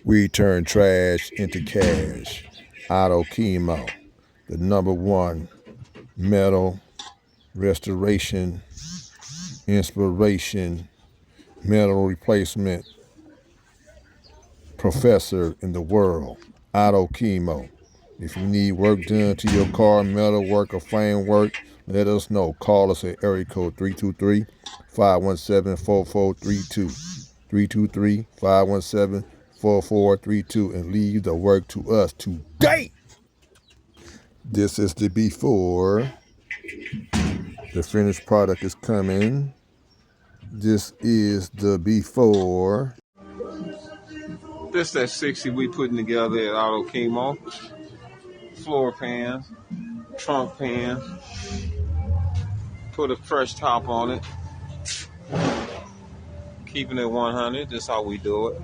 We turn trash into cash. Auto Chemo, the #1 metal restoration, inspiration, metal replacement professor in the world. Auto Chemo. If you need work done to your car, metal work, or frame work, let us know. Call us at area code 323-517-4432. 323-517-4432 and leave the work to us today. This is the before. The finished product is coming. This is the before. This that 60 we putting together at Auto Chemo. Floor pans, trunk pans. Put a fresh top on it. Keeping it 100. That's how we do it.